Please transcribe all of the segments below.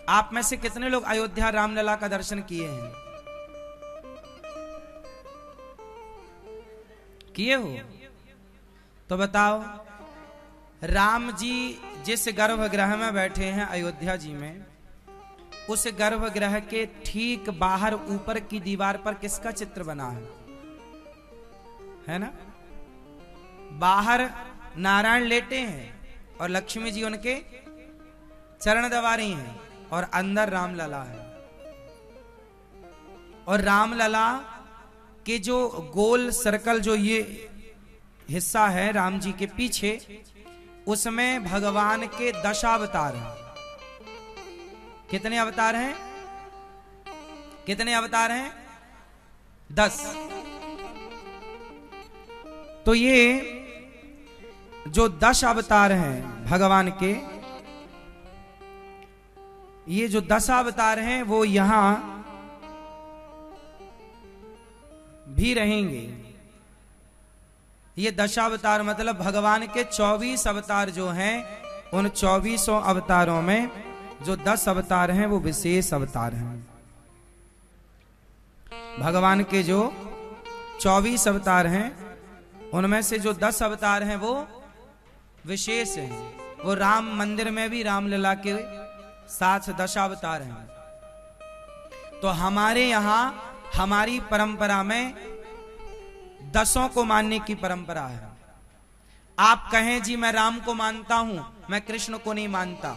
आप में से कितने लोग अयोध्या रामलला का दर्शन किए हैं? किए हो? तो बताओ, राम जी जिस गर्भगृह में बैठे हैं अयोध्या जी में, उस गर्भगृह के ठीक बाहर ऊपर की दीवार पर किसका चित्र बना है ना? बाहर नारायण लेटे हैं और लक्ष्मी जी उनके चरण दबा रही हैं, और अंदर रामलला है। और रामलला के जो गोल सर्कल, जो ये हिस्सा है राम जी के पीछे, उसमें भगवान के 10 अवतार हैं। कितने अवतार हैं? कितने अवतार हैं? 10। तो ये जो 10 अवतार हैं भगवान के, ये जो 10 अवतार हैं वो यहां भी रहेंगे। ये 10 अवतार मतलब भगवान के 24 अवतार जो हैं, उन 24 अवतारों में जो 10 अवतार हैं वो विशेष अवतार हैं। भगवान के जो 24 अवतार हैं उनमें से जो 10 अवतार हैं वो विशेष हैं। वो राम मंदिर में भी रामलला के 7 दशावतार हैं। तो हमारे यहां, हमारी परंपरा में 10 को मानने की परंपरा है। आप कहें जी मैं राम को मानता हूं, मैं कृष्ण को नहीं मानता।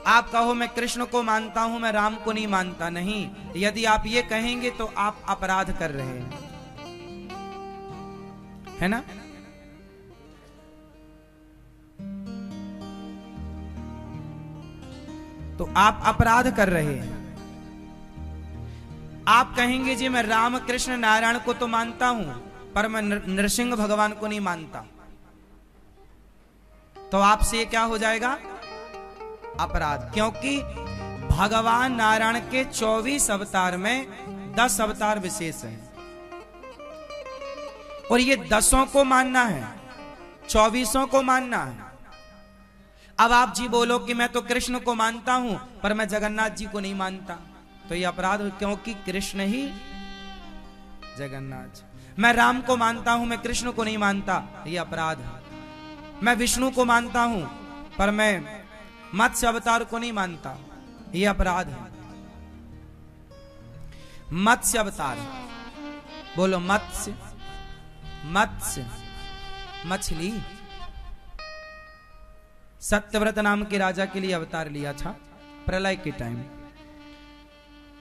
आप कहो मैं कृष्ण को मानता हूं, मैं राम को नहीं मानता। नहीं, यदि आप ये कहेंगे तो आप अपराध कर रहे हैं, है ना? तो आप अपराध कर रहे हैं। आप कहेंगे जी मैं राम कृष्ण नारायण को तो मानता हूं, पर मैं नरसिंह भगवान को नहीं मानता। तो आपसे क्या हो जाएगा? अपराध। क्योंकि भगवान नारायण के 24 अवतार में 10 अवतार विशेष हैं, और ये 10 को मानना है, 24 को मानना है। अब आप जी बोलो कि मैं तो कृष्ण को मानता हूं पर मैं जगन्नाथ जी को नहीं मानता, तो ये अपराध, क्योंकि कृष्ण ही जगन्नाथ। मैं राम को मानता हूं, मैं कृष्ण को नहीं मानता, ये अपराध है। मैं विष्णु को मानता हूं पर मैं मत्स्य अवतार को नहीं मानता, ये अपराध है। मत्स्य अवतार, बोलो मत्स्य, मत्स्य मछली। सत्यव्रत नाम के राजा के लिए अवतार लिया था प्रलय के टाइम।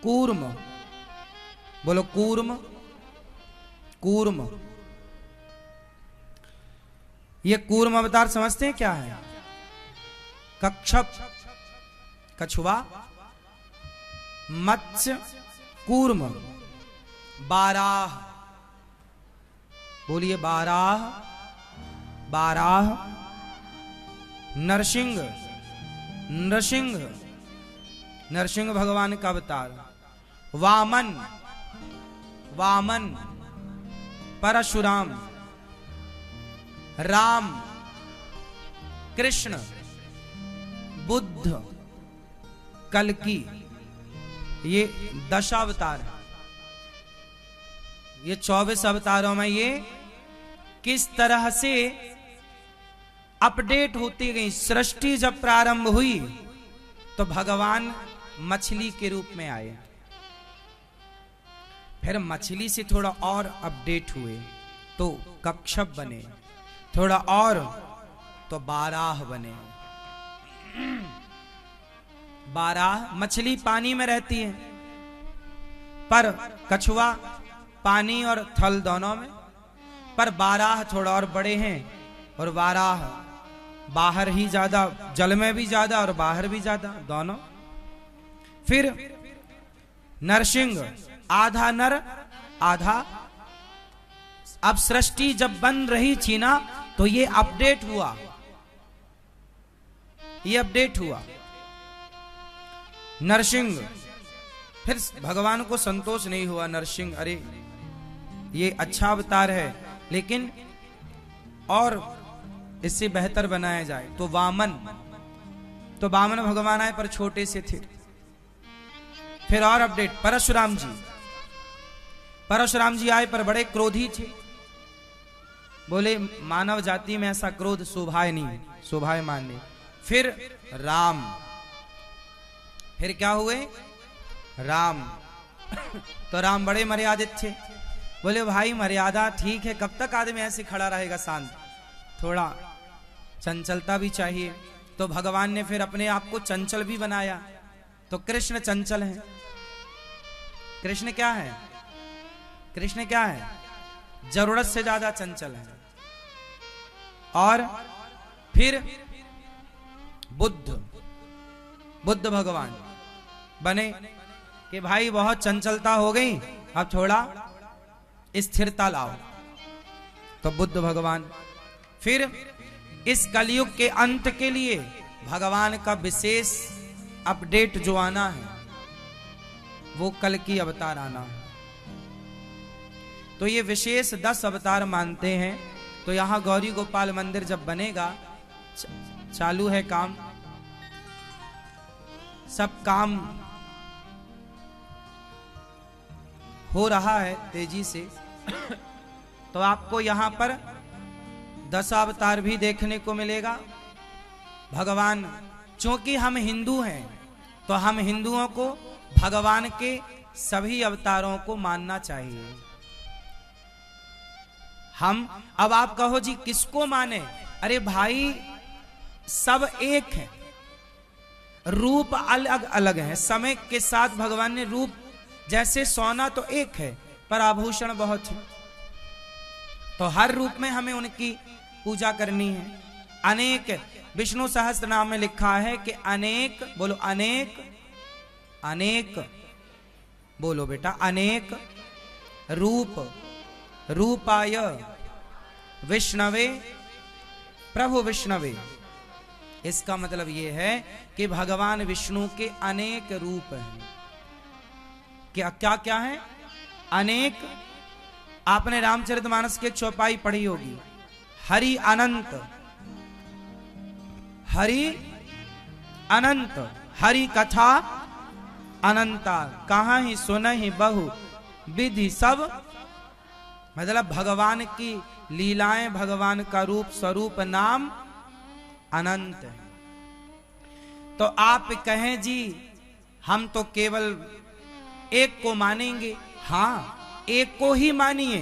कूर्म, बोलो कूर्म, कूर्म। ये कूर्म अवतार समझते हैं क्या है? कच्छप, कछुआ, मत्स्य, कूर्म, बाराह। बोलिए बाराह, बाराह। नरसिंह, नरसिंह, नरसिंह भगवान का अवतार। वामन, वामन, परशुराम, राम, कृष्ण, बुद्ध, कल्कि, ये 10 अवतार है। ये 24 अवतारों में ये किस तरह से अपडेट होती गई। सृष्टि जब प्रारंभ हुई तो भगवान मछली के रूप में आए, फिर मछली से थोड़ा और अपडेट हुए तो कच्छप बने, थोड़ा और तो बाराह बने। बाराह मछली पानी में रहती है, पर कछुआ पानी और थल दोनों में, पर बाराह थोड़ा और बड़े हैं, और बाराह बाहर ही ज्यादा, जल में भी ज्यादा और बाहर भी ज्यादा, दोनों। फिर नरसिंह, आधा नर आधा। अब सृष्टि जब बन रही थी ना, तो ये अपडेट हुआ, ये अपडेट हुआ नरसिंह। फिर भगवान को संतोष नहीं हुआ, नरसिंह अरे ये अच्छा अवतार है, लेकिन और इससे बेहतर बनाया जाए। तो वामन, तो वामन भगवान आए पर छोटे से थे, फिर और अपडेट, परशुराम जी आए पर बड़े क्रोधी थे। बोले मानव जाति में ऐसा क्रोध शोभाए नहीं, शोभाए मान्य। फिर राम, फिर क्या हुए? राम। तो राम बड़े मर्यादित थे। बोले भाई मर्यादा ठीक है, कब तक आदमी ऐसे खड़ा रहेगा शांत, थोड़ा चंचलता भी चाहिए। तो भगवान ने फिर अपने आप को चंचल भी बनाया। तो कृष्ण चंचल है। कृष्ण क्या है? कृष्ण क्या है? जरूरत से ज्यादा चंचल है। और फिर बुद्ध भगवान बने कि भाई बहुत चंचलता हो गई, अब थोड़ा स्थिरता लाओ। तो बुद्ध भगवान। फिर इस कलयुग के अंत के लिए भगवान का विशेष अपडेट जो आना है वो कल की अवतार आना है। तो ये विशेष 10 अवतार मानते हैं। तो यहां गौरी गोपाल मंदिर जब बनेगा, चालू है काम, सब काम हो रहा है तेजी से। तो आपको यहां पर 10 अवतार भी देखने को मिलेगा। भगवान, चूंकि हम हिंदू हैं तो हम हिंदुओं को भगवान के सभी अवतारों को मानना चाहिए। हम, अब आप कहो जी किसको माने? अरे भाई सब एक है, रूप अलग अलग है। समय के साथ भगवान ने रूप, जैसे सोना तो एक है पर आभूषण बहुत है, तो हर रूप में हमें उनकी पूजा करनी है। अनेक, विष्णु सहस्त्र नाम में लिखा है कि अनेक, बोलो अनेक, अनेक बोलो बेटा, अनेक रूप रूपाय विष्णवे प्रभु विष्णवे। इसका मतलब यह है कि भगवान विष्णु के अनेक रूप हैं। क्या क्या क्या है? अनेक। आपने रामचरितमानस की एक चौपाई पढ़ी होगी, हरि अनंत, हरि अनंत, हरि कथा अनंता, कहां ही सुन ही बहु विधि सब। मतलब भगवान की लीलाएं, भगवान का रूप स्वरूप नाम अनंत है। तो आप कहें जी हम तो केवल एक को मानेंगे, हां एक को ही मानिए,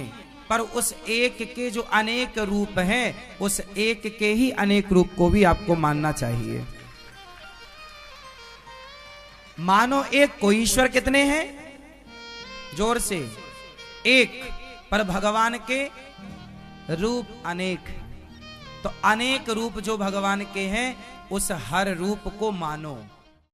पर उस एक के जो अनेक रूप हैं, उस एक के ही अनेक रूप को भी आपको मानना चाहिए। मानो एक को, ईश्वर कितने हैं? जोर से, एक, पर भगवान के रूप अनेक। तो अनेक रूप जो भगवान के हैं, उस हर रूप को मानो।